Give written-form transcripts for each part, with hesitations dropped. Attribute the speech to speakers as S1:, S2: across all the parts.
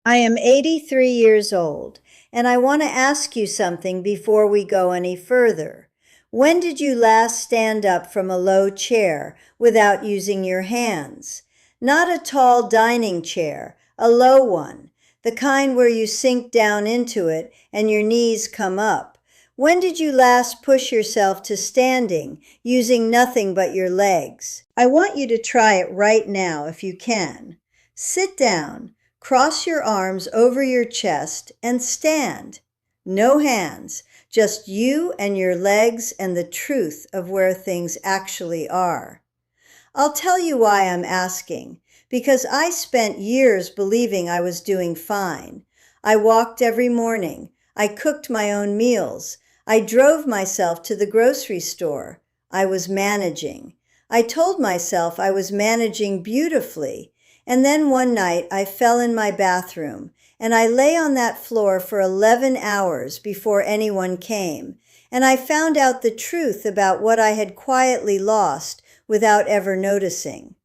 S1: I am 83 years old, and I want to ask you something before we go any further. When did you last stand up from a low chair without using your hands? Not a tall dining chair, a low one, the kind where you sink down into it and your knees come up. When did you last push yourself to standing using nothing but your legs? I want you to try it right now if you can. Sit down. Cross your arms over your chest and stand. No hands, just you and your legs and the truth of where things actually are. I'll tell you why I'm asking. Because I spent years believing I was doing fine. I walked every morning. I cooked my own meals. I drove myself to the grocery store. I was managing. I told myself I was managing beautifully. And then one night I fell in my bathroom, and I lay on that floor for 11 hours before anyone came, and I found out the truth about what I had quietly lost without ever noticing.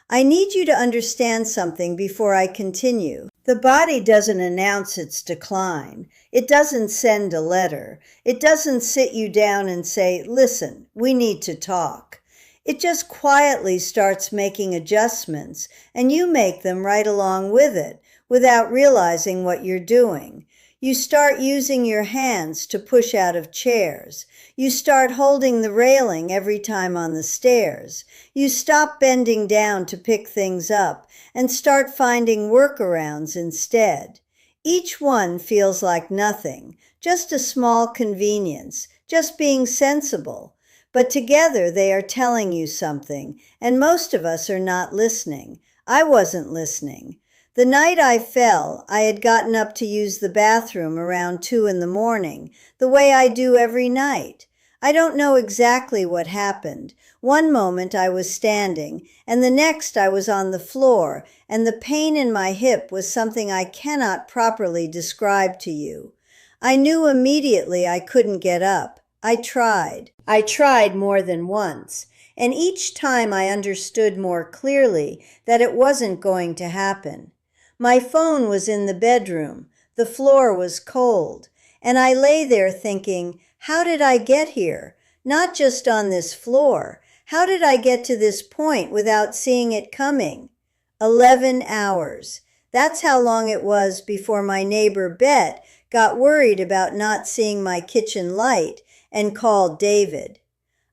S1: I need you to understand something before I continue. The body doesn't announce its decline. It doesn't send a letter. It doesn't sit you down and say, "Listen, we need to talk." It just quietly starts making adjustments, and you make them right along with it, without realizing what you're doing. You start using your hands to push out of chairs. You start holding the railing every time on the stairs. You stop bending down to pick things up and start finding workarounds instead. Each one feels like nothing, just a small convenience, just being sensible. But together they are telling you something, and most of us are not listening. I wasn't listening. The night I fell, I had gotten up to use the bathroom around 2 in the morning, the way I do every night. I don't know exactly what happened. One moment I was standing, and the next I was on the floor, and the pain in my hip was something I cannot properly describe to you. I knew immediately I couldn't get up. I tried. I tried more than once, and each time I understood more clearly that it wasn't going to happen. My phone was in the bedroom. The floor was cold, and I lay there thinking, how did I get here? Not just on this floor. How did I get to this point without seeing it coming? 11 hours. That's how long it was before my neighbor Bet got worried about not seeing my kitchen light and called David.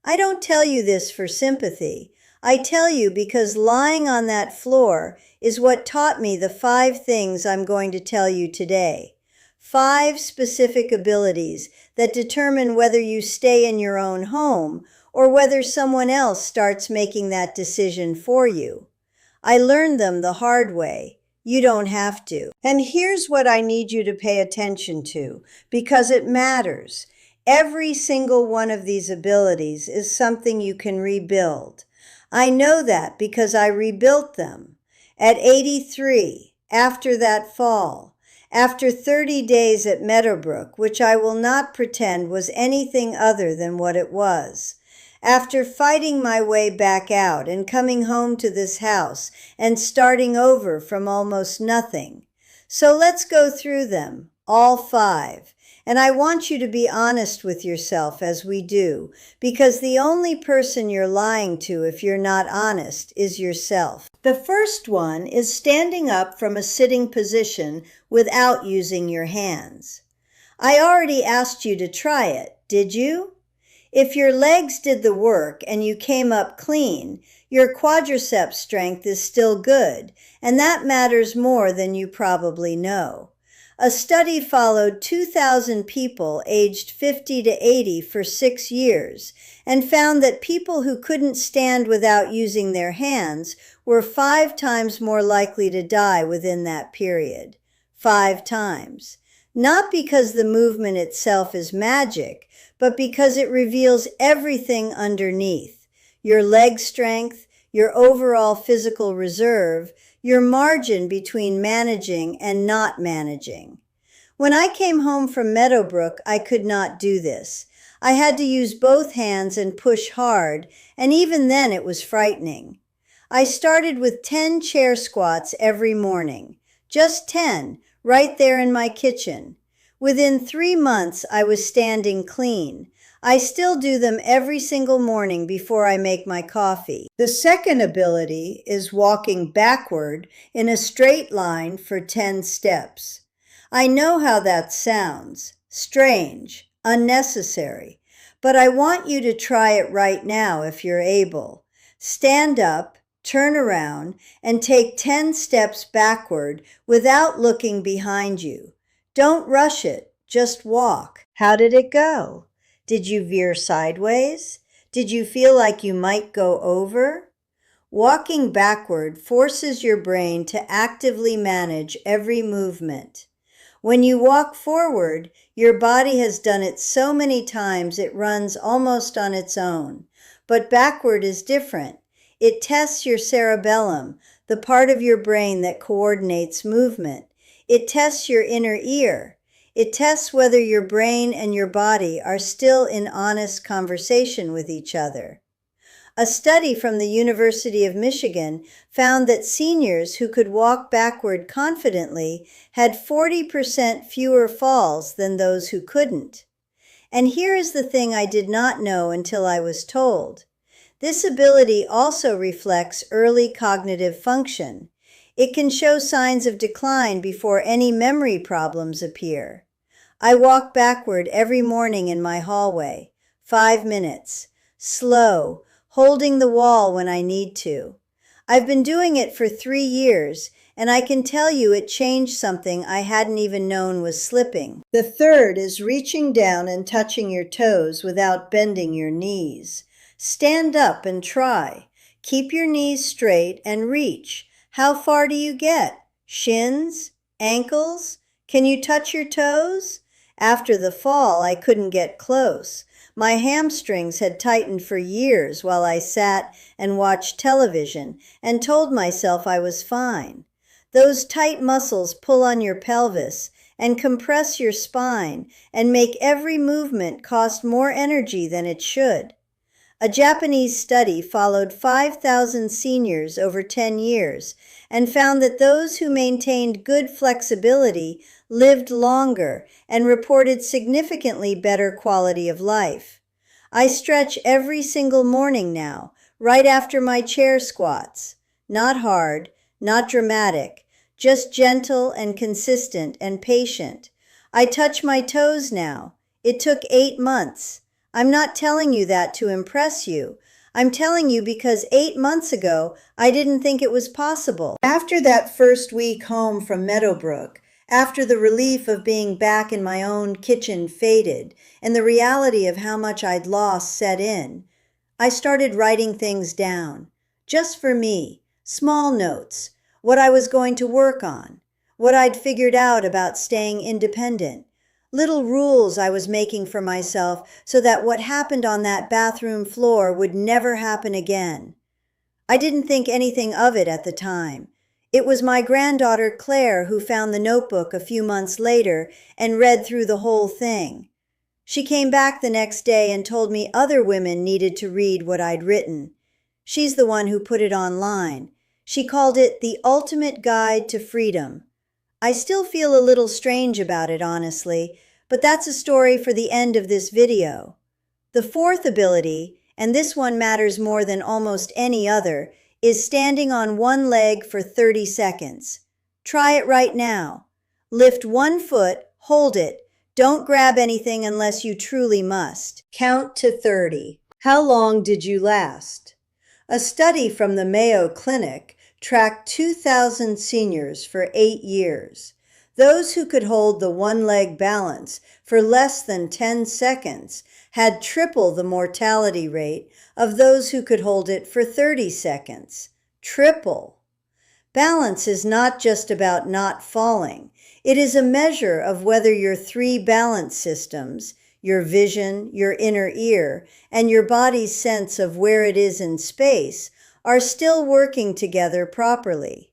S1: I don't tell you this for sympathy. I tell you because lying on that floor is what taught me the 5 things I'm going to tell you today. 5 specific abilities that determine whether you stay in your own home or whether someone else starts making that decision for you. I learned them the hard way. You don't have to. And here's what I need you to pay attention to, because it matters. Every single one of these abilities is something you can rebuild. I know that because I rebuilt them. At 83, after that fall, after 30 days at Meadowbrook, which I will not pretend was anything other than what it was, after fighting my way back out and coming home to this house and starting over from almost nothing. So let's go through them, all 5. And I want you to be honest with yourself as we do, because the only person you're lying to if you're not honest is yourself. The first one is standing up from a sitting position without using your hands. I already asked you to try it, did you? If your legs did the work and you came up clean, your quadriceps strength is still good, and that matters more than you probably know. A study followed 2,000 people aged 50 to 80 for 6 years and found that people who couldn't stand without using their hands were 5 times more likely to die within that period. 5 times. Not because the movement itself is magic, but because it reveals everything underneath. Your leg strength, your overall physical reserve, your margin between managing and not managing. When I came home from Meadowbrook, I could not do this. I had to use both hands and push hard, and even then it was frightening. I started with 10 chair squats every morning. Just 10, right there in my kitchen. Within 3 months, I was standing clean. I still do them every single morning before I make my coffee. The second ability is walking backward in a straight line for 10 steps. I know how that sounds. Strange, unnecessary. But I want you to try it right now if you're able. Stand up, turn around, and take 10 steps backward without looking behind you. Don't rush it, just walk. How did it go? Did you veer sideways? Did you feel like you might go over? Walking backward forces your brain to actively manage every movement. When you walk forward, your body has done it so many times it runs almost on its own. But backward is different. It tests your cerebellum, the part of your brain that coordinates movement. It tests your inner ear. It tests whether your brain and your body are still in honest conversation with each other. A study from the University of Michigan found that seniors who could walk backward confidently had 40% fewer falls than those who couldn't. And here is the thing I did not know until I was told. This ability also reflects early cognitive function. It can show signs of decline before any memory problems appear. I walk backward every morning in my hallway, 5 minutes, slow, holding the wall when I need to. I've been doing it for 3 years, and I can tell you it changed something I hadn't even known was slipping. The third is reaching down and touching your toes without bending your knees. Stand up and try. Keep your knees straight and reach. How far do you get? Shins? Ankles? Can you touch your toes? After the fall, I couldn't get close. My hamstrings had tightened for years while I sat and watched television and told myself I was fine. Those tight muscles pull on your pelvis and compress your spine and make every movement cost more energy than it should. A Japanese study followed 5,000 seniors over 10 years and found that those who maintained good flexibility lived longer and reported significantly better quality of life. I stretch every single morning now, right after my chair squats. Not hard, not dramatic, just gentle and consistent and patient. I touch my toes now. It took 8 months. I'm not telling you that to impress you. I'm telling you because 8 months ago, I didn't think it was possible. After that first week home from Meadowbrook, after the relief of being back in my own kitchen faded, and the reality of how much I'd lost set in, I started writing things down. Just for me, small notes, what I was going to work on, what I'd figured out about staying independent, little rules I was making for myself so that what happened on that bathroom floor would never happen again. I didn't think anything of it at the time. It was my granddaughter Claire who found the notebook a few months later and read through the whole thing. She came back the next day and told me other women needed to read what I'd written. She's the one who put it online. She called it The Ultimate Guide to Freedom. I still feel a little strange about it, honestly, but that's a story for the end of this video. The fourth ability, and this one matters more than almost any other, is standing on one leg for 30 seconds. Try it right now. Lift one foot, hold it. Don't grab anything unless you truly must. Count to 30. How long did you last? A study from the Mayo Clinic tracked 2,000 seniors for 8 years. Those who could hold the one-leg balance for less than 10 seconds had triple the mortality rate of those who could hold it for 30 seconds. Triple. Balance is not just about not falling. It is a measure of whether your 3 balance systems, your vision, your inner ear, and your body's sense of where it is in space, are still working together properly.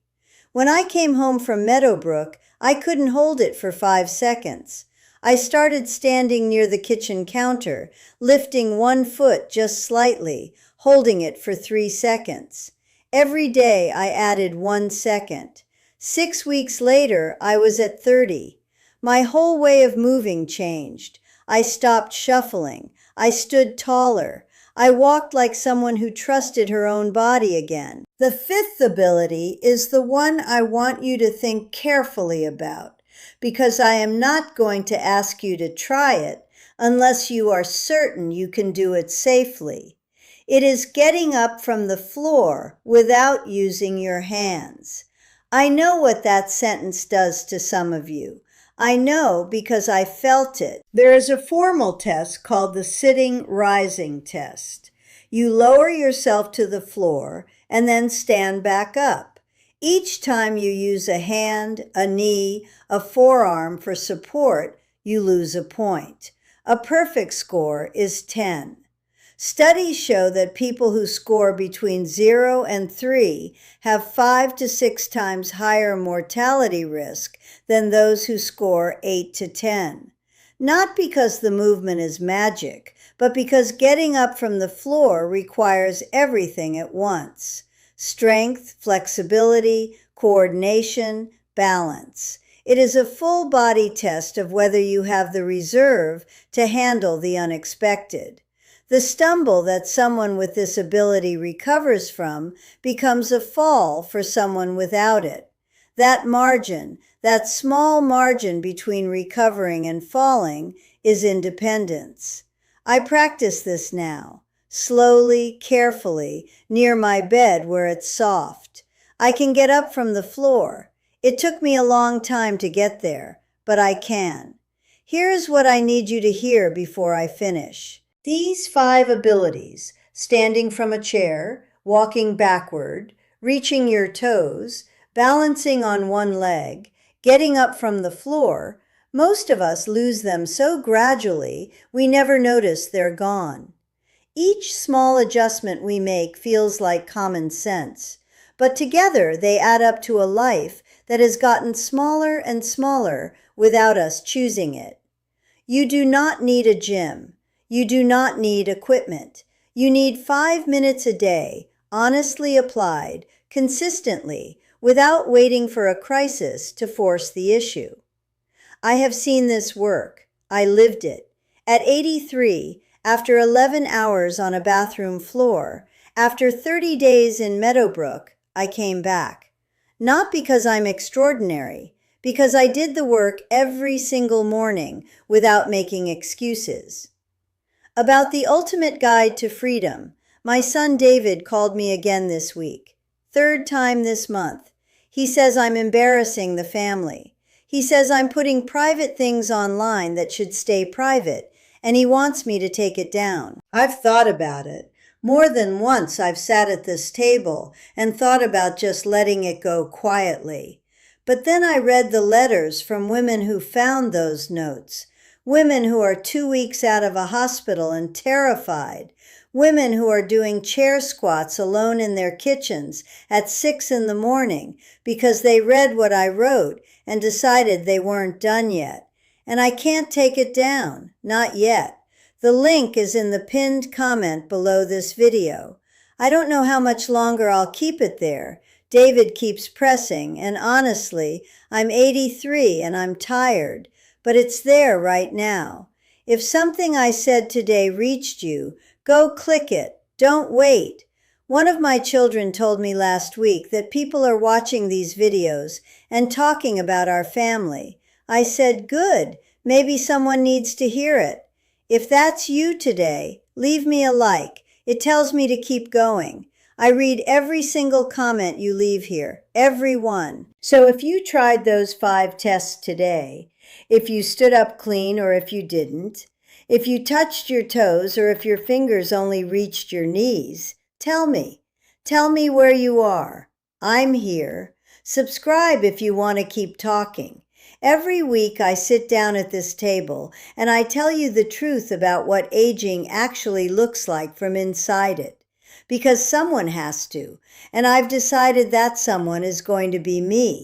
S1: When I came home from Meadowbrook, I couldn't hold it for 5 seconds. I started standing near the kitchen counter, lifting one foot just slightly, holding it for 3 seconds. Every day I added 1 second. 6 weeks later, I was at 30. My whole way of moving changed. I stopped shuffling. I stood taller. I walked like someone who trusted her own body again. The fifth ability is the one I want you to think carefully about, because I am not going to ask you to try it unless you are certain you can do it safely. It is getting up from the floor without using your hands. I know what that sentence does to some of you. I know because I felt it. There is a formal test called the sitting rising test. You lower yourself to the floor and then stand back up. Each time you use a hand, a knee, a forearm for support, you lose a point. A perfect score is 10. Studies show that people who score between 0 and 3 have 5 to 6 times higher mortality risk than those who score 8 to 10. Not because the movement is magic, but because getting up from the floor requires everything at once: strength, flexibility, coordination, balance. It is a full body test of whether you have the reserve to handle the unexpected. The stumble that someone with this ability recovers from becomes a fall for someone without it. That margin, that small margin between recovering and falling, is independence. I practice this now, slowly, carefully, near my bed where it's soft. I can get up from the floor. It took me a long time to get there, but I can. Here is what I need you to hear before I finish. These 5 abilities, standing from a chair, walking backward, reaching your toes, balancing on one leg, getting up from the floor, most of us lose them so gradually we never notice they're gone. Each small adjustment we make feels like common sense, but together they add up to a life that has gotten smaller and smaller without us choosing it. You do not need a gym. You do not need equipment. You need 5 minutes a day, honestly applied, consistently, without waiting for a crisis to force the issue. I have seen this work. I lived it. At 83, after 11 hours on a bathroom floor, after 30 days in Meadowbrook, I came back. Not because I'm extraordinary, because I did the work every single morning without making excuses. About the ultimate guide to freedom, my son David called me again this week. 3rd time this month. He says I'm embarrassing the family. He says I'm putting private things online that should stay private, and he wants me to take it down. I've thought about it. More than once I've sat at this table and thought about just letting it go quietly. But then I read the letters from women who found those notes. Women who are 2 weeks out of a hospital and terrified. Women who are doing chair squats alone in their kitchens at 6 in the morning because they read what I wrote and decided they weren't done yet. And I can't take it down, not yet. The link is in the pinned comment below this video. I don't know how much longer I'll keep it there. David keeps pressing, and honestly, I'm 83 and I'm tired. But it's there right now. If something I said today reached you, go click it. Don't wait. One of my children told me last week that people are watching these videos and talking about our family. I said, good, maybe someone needs to hear it. If that's you today, leave me a like. It tells me to keep going. I read every single comment you leave here, every one. So if you tried those 5 tests today, if you stood up clean or if you didn't, if you touched your toes or if your fingers only reached your knees, tell me. Tell me where you are. I'm here. Subscribe if you want to keep talking. Every week I sit down at this table and I tell you the truth about what aging actually looks like from inside it. Because someone has to, and I've decided that someone is going to be me.